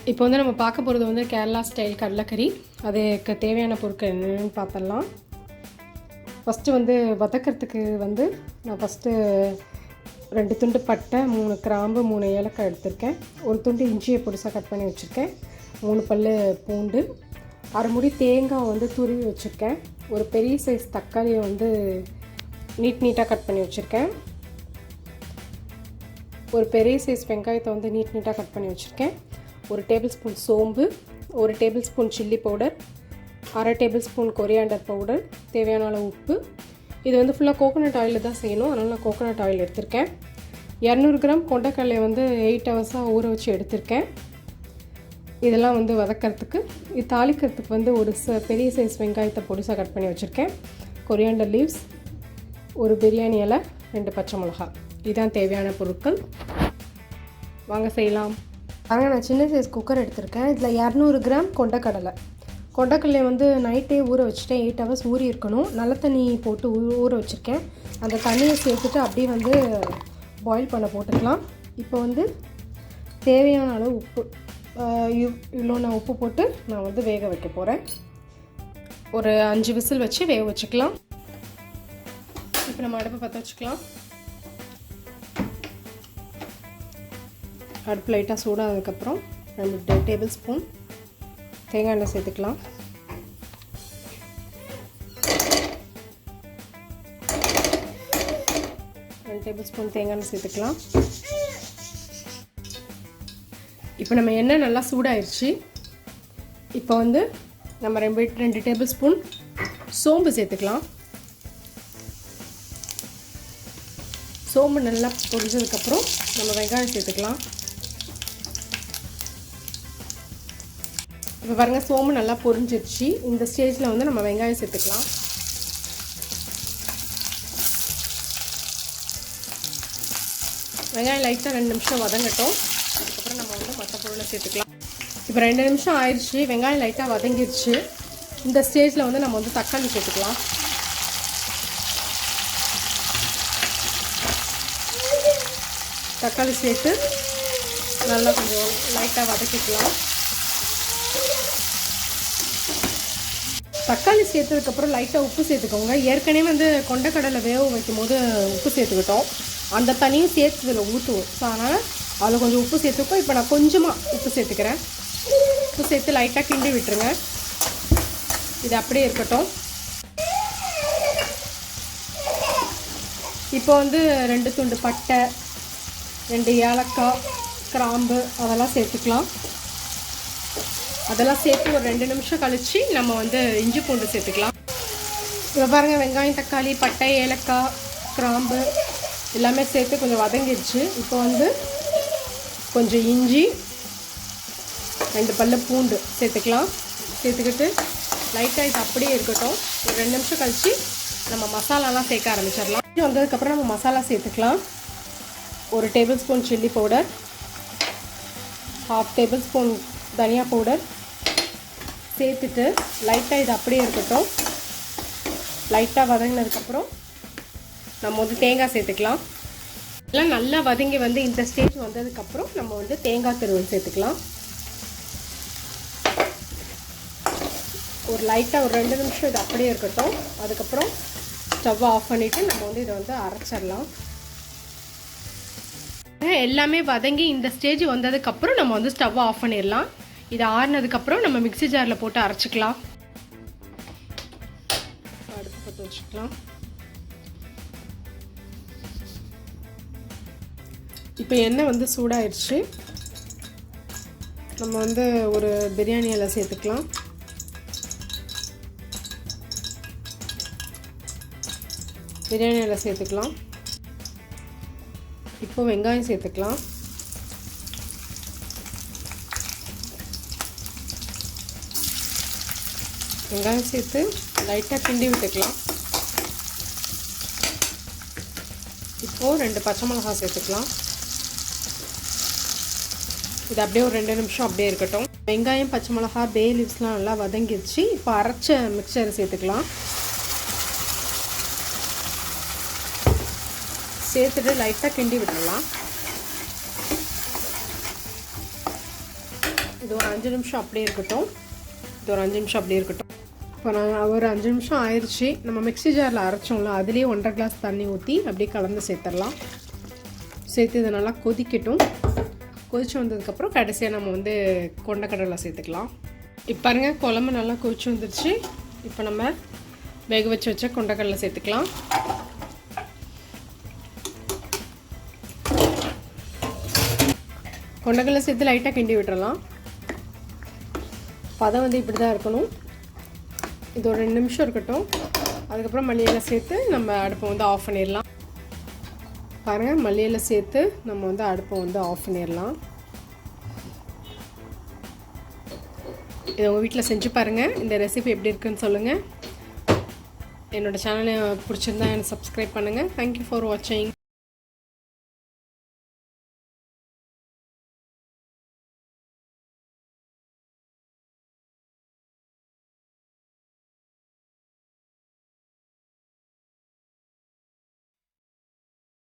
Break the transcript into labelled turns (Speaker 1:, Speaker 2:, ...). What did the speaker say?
Speaker 1: இப்போ வந்து நம்ம பார்க்க போகிறது வந்து கேரளா ஸ்டைல் கடலைக்கறி. அதுக்கு தேவையான பொருட்கள் என்னென்னு பார்த்துடலாம். ஃபஸ்ட்டு வந்து வதக்கிறதுக்கு வந்து நான் ஃபஸ்ட்டு 2 துண்டு பட்டை, 3 கிராம்பு, 3 ஏலக்காய் எடுத்திருக்கேன். ஒரு துண்டு இஞ்சியை பொடிசாக கட் பண்ணி வச்சுருக்கேன். 3 பல் பூண்டு, அரை முடி தேங்காய் வந்து துருவி வச்சுருக்கேன். ஒரு பெரிய சைஸ் தக்காளியை வந்து நீட்டாக கட் பண்ணி வச்சுருக்கேன். ஒரு பெரிய சைஸ் வெங்காயத்தை வந்து நீட்டாக கட் பண்ணி வச்சுருக்கேன். ஒரு டேபிள் ஸ்பூன் சோம்பு, ஒரு டேபிள் ஸ்பூன் சில்லி பவுடர், அரை டேபிள் ஸ்பூன் கொரியாண்டர் பவுடர், தேவையான அளவு உப்பு. இது வந்து ஃபுல்லாக கோகோனட் ஆயிலில் தான் செய்யணும், அதனால் நான் கோகோனட் ஆயில் எடுத்திருக்கேன். 200 கிராம் கொண்டைக்கடலையை வந்து 8 ஹவர்ஸாக ஊற வச்சு எடுத்திருக்கேன். இதெல்லாம் வந்து வதக்கிறதுக்கு. இது தாளிக்கிறதுக்கு வந்து ஒரு பெரிய சைஸ் வெங்காயத்தை பொடிசாக கட் பண்ணி வச்சுருக்கேன். கொரியாண்டர் லீவ்ஸ், ஒரு பிரியாணி இலை, 2 பச்சை மிளகாய். இதுதான் தேவையான பொருட்கள். வாங்க செய்யலாம். பாருங்கள், நான் சின்ன சைஸ் குக்கர் எடுத்திருக்கேன். இதில் 200 கிராம் கொண்டைக்கடலையை வந்து நைட்டே ஊற வச்சுட்டேன். 8 ஹவர்ஸ் ஊறி இருக்கணும். நல்ல தண்ணி போட்டு ஊற வச்சுருக்கேன். அந்த தண்ணியை சேர்த்துட்டு அப்படியே வந்து பாயில் பண்ண போட்டுக்கலாம். இப்போ வந்து தேவையான அளவு உப்பு, இவ்வளோ நான் உப்பு போட்டு நான் வந்து வேக வைக்க போகிறேன். ஒரு 5 விசில் வச்சு வேக வச்சுக்கலாம். இப்போ நம்ம அடுப்பை பற்ற வச்சுக்கலாம். அடுப்பு லைட்டாக சூடானதுக்கப்புறம் 2 டேபிள் ஸ்பூன் தேங்காய் எண்ணெய் சேர்த்துக்கலாம். டேபிள் ஸ்பூன் தேங்காய் எண்ணெய் சேர்த்துக்கலாம். இப்போ நம்ம எண்ணெய் நல்லா சூடாயிருச்சு. இப்போ வந்து நம்ம 2 டேபிள் ஸ்பூன் சோம்பு சேர்த்துக்கலாம். சோம்பு நல்லா பொரிஞ்சதுக்கப்புறம் நம்ம வெங்காயம் சேர்த்துக்கலாம். இப்போ பாருங்கள், சோம்பு நல்லா பொரிஞ்சிருச்சு. இந்த ஸ்டேஜில் வந்து நம்ம வெங்காயம் சேர்த்துக்கலாம். வெங்காயம் லைட்டாக 2 நிமிஷம் வதங்கட்டும். அதுக்கப்புறம் நம்ம வந்து மற்ற பொருளை சேர்த்துக்கலாம். இப்போ 2 நிமிஷம் ஆயிடுச்சு. வெங்காயம் லைட்டாக வதங்கிடுச்சு. இந்த ஸ்டேஜில் வந்து நம்ம வந்து தக்காளி சேர்த்துக்கலாம். தக்காளி சேர்த்து நல்லா கொஞ்சம் லைட்டாக வதக்கிக்கலாம். தக்காளி சேர்த்ததுக்கப்புறம் லைட்டாக உப்பு சேர்த்துக்கோங்க. ஏற்கனவே வந்து கொண்டைக்கடலை வேக வைக்கும் போது உப்பு சேர்த்துக்கிட்டோம். அந்த தண்ணியும் சேர்த்து இதில் ஊற்றுவோம். ஸோ அதனால் அதில் கொஞ்சம் உப்பு சேர்த்துக்கோ. இப்போ நான் கொஞ்சமாக உப்பு சேர்த்துக்கிறேன். உப்பு சேர்த்து லைட்டாக கிண்டி விட்டுருங்க. இது அப்படியே இருக்கட்டும். இப்போ வந்து 2 துண்டு பட்டை, 2 ஏலக்காய், கிராம்பு அதெல்லாம் சேர்த்துக்கலாம். அதெல்லாம் சேர்த்து ஒரு 2 நிமிஷம் கழித்து நம்ம வந்து இஞ்சி பூண்டு சேர்த்துக்கலாம். இப்போ பாருங்கள், வெங்காயம், தக்காளி, பட்டை, ஏலக்காய், கிராம்பு எல்லாமே சேர்த்து கொஞ்சம் வதங்கிடுச்சு. இப்போ வந்து கொஞ்சம் இஞ்சி, 2 பல் பூண்டு சேர்த்துக்கலாம். சேர்த்துக்கிட்டு லைட்டாக இது அப்படியே இருக்கட்டும். ஒரு 2 நிமிஷம் கழித்து நம்ம மசாலாலாம் சேர்க்க ஆரம்பிச்சிடலாம். வந்ததுக்கப்புறம் நம்ம மசாலா சேர்த்துக்கலாம். ஒரு table spoon chilli powder, 1/2 table spoon தனியா பவுடர் சேர்த்துட்டு லைட்டாக இது அப்படியே இருக்கட்டும். லைட்டாக வதங்கினதுக்கப்புறம் நம்ம வந்து தேங்காய் சேர்த்துக்கலாம். எல்லாம் நல்லா வதங்கி வந்து இந்த ஸ்டேஜ் வந்ததுக்கப்புறம் நம்ம வந்து தேங்காய் துருவல் சேர்த்துக்கலாம். ஒரு லைட்டாக ஒரு 2 நிமிஷம் இது அப்படியே இருக்கட்டும். அதுக்கப்புறம் ஸ்டவ்வை ஆஃப் பண்ணிவிட்டு நம்ம வந்து இதை வந்து அரைச்சிடலாம். எல்லாமே வதங்கி இந்த ஸ்டேஜ் வந்ததுக்கப்புறம் நம்ம வந்து ஸ்டவ்வை ஆஃப் பண்ணிடலாம். இது ஆறுனதுக்கப்புறம் நம்ம மிக்ஸி ஜாரில் போட்டு அரைச்சிக்கலாம். அடுப்பு பற்ற வச்சுக்கலாம். இப்போ எண்ணெய் வந்து சூடாயிடுச்சு. நம்ம வந்து ஒரு பிரியாணி இலை சேர்த்துக்கலாம். பிரியாணி இலை சேர்த்துக்கலாம். இப்போ வெங்காயம் சேர்த்துக்கலாம். வெங்காயம் சேர்த்து லைட்டாக கிண்டி விட்டுக்கலாம். இப்போது 2 பச்சை மிளகாய் சேர்த்துக்கலாம். இது அப்படியே ஒரு 2 நிமிஷம் அப்படியே இருக்கட்டும். வெங்காயம், பச்சை மிளகாய், பே லீவ்ஸ்லாம் நல்லா வதங்கிடுச்சு. இப்போ அரைச்ச மிக்சரை சேர்த்துக்கலாம். சேர்த்துட்டு லைட்டாக கிண்டி விடலாம். இது ஒரு 5 நிமிஷம் அப்படியே இருக்கட்டும். இப்போ நான் ஒரு 5 நிமிஷம் ஆயிடுச்சு. நம்ம மிக்ஸி ஜாரில் அரைச்சோம்ல, அதுலேயே 1.5 கிளாஸ் தண்ணி ஊற்றி அப்படியே கலந்து சேர்த்துடலாம். சேர்த்து இதை நல்லா கொதிக்கட்டும். கொதிச்சு வந்ததுக்கப்புறம் கடைசியாக நம்ம வந்து கொண்டக்கடலை சேர்த்துக்கலாம். இப்போ பாருங்கள், குழம்பு நல்லா கொதிச்சு வந்துடுச்சு. இப்போ நம்ம வேக வச்ச கொண்டக்கடலை சேர்த்துக்கலாம். கொண்டக்கடலை சேர்த்து லைட்டாக கிண்டி விட்டுறலாம். பதம் வந்து இப்படி தான் இருக்கணும். இது ஒரு 2 நிமிஷம் இருக்கட்டும். அதுக்கப்புறம் மல்லி இலை சேர்த்து நம்ம அடுப்பை வந்து ஆஃப் பண்ணிடலாம். பாருங்கள், மல்லி இலை சேர்த்து நம்ம வந்து அடுப்பை வந்து ஆஃப் பண்ணிடலாம். இதை உங்கள் வீட்டில் செஞ்சு பாருங்கள். இந்த ரெசிபி எப்படி இருக்குன்னு சொல்லுங்கள். என்னோடய சேனலை பிடிச்சிருந்தா எனக்கு சப்ஸ்கிரைப் பண்ணுங்கள். தேங்க்யூ ஃபார் வாட்சிங்.